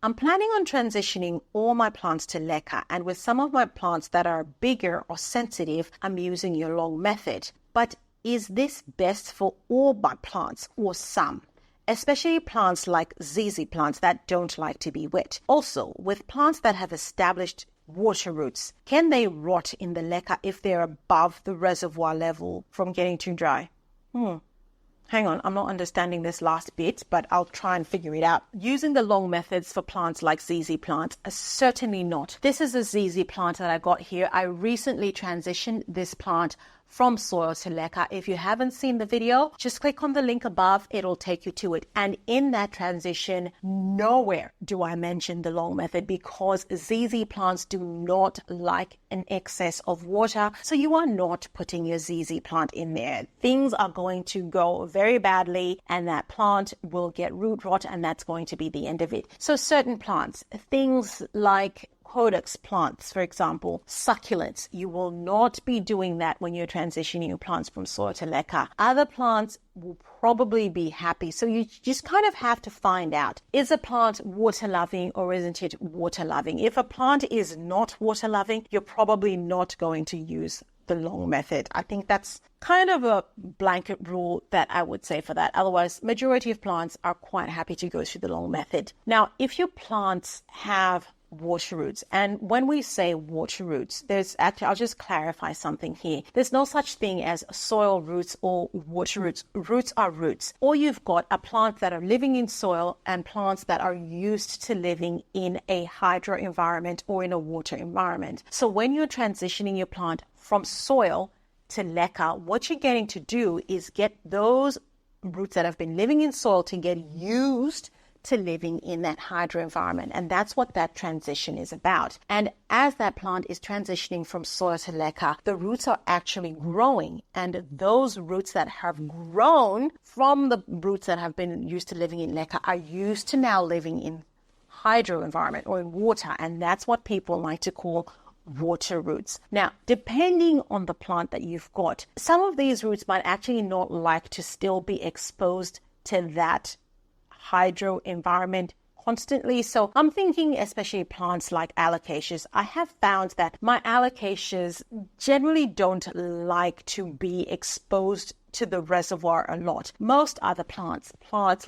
I'm planning on transitioning all my plants to leca, and with some of my plants that are bigger or sensitive, I'm using your long method. But is this best for all my plants or some? Especially plants like ZZ plants that don't like to be wet. Also, with plants that have established water roots, can they rot in the leca if they're above the reservoir level from getting too dry? Hang on, I'm not understanding this last bit, but I'll try and figure it out. Using the long methods for plants like ZZ plants, certainly not. This is a ZZ plant that I got here. I recently transitioned this plant from soil to leca. If you haven't seen the video, just click on the link above. It'll take you to it. And in that transition, nowhere do I mention the long method because ZZ plants do not like an excess of water. So you are not putting your ZZ plant in there. Things are going to go very badly and that plant will get root rot and that's going to be the end of it. So certain plants, things like Codex plants, for example, succulents, you will not be doing that when you're transitioning your plants from soil to leca. Other plants will probably be happy. So you just kind of have to find out, is a plant water loving or isn't it water loving? If a plant is not water loving, you're probably not going to use the long method. I think that's kind of a blanket rule that I would say for that. Otherwise, majority of plants are quite happy to go through the long method. Now, if your plants have water roots, and when we say water roots, there's actually, I'll just clarify something here. There's no such thing as soil roots or water roots. Roots are roots. Or you've got a plant that are living in soil and plants that are used to living in a hydro environment or in a water environment. So when you're transitioning your plant from soil to leca, what you're getting to do is get those roots that have been living in soil to get used to living in that hydro environment. And that's what that transition is about. And as that plant is transitioning from soil to leca, the roots are actually growing. And those roots that have grown from the roots that have been used to living in leca are used to now living in hydro environment or in water. And that's what people like to call water roots. Now, depending on the plant that you've got, some of these roots might actually not like to still be exposed to that hydro environment constantly. So I'm thinking especially plants like alocasias. I have found that my alocasias generally don't like to be exposed to the reservoir a lot. Most other plants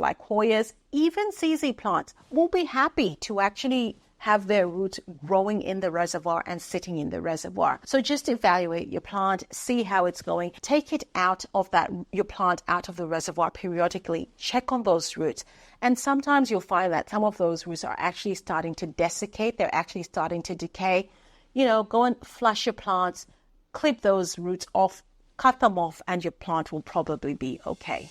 like Hoyas, even ZZ plants, will be happy to actually have their roots growing in the reservoir and sitting in the reservoir. So just evaluate your plant, see how it's going, take it out of your plant out of the reservoir periodically, check on those roots. And sometimes you'll find that some of those roots are actually starting to desiccate, they're actually starting to decay. Go and flush your plants, clip those roots off, cut them off, and your plant will probably be okay.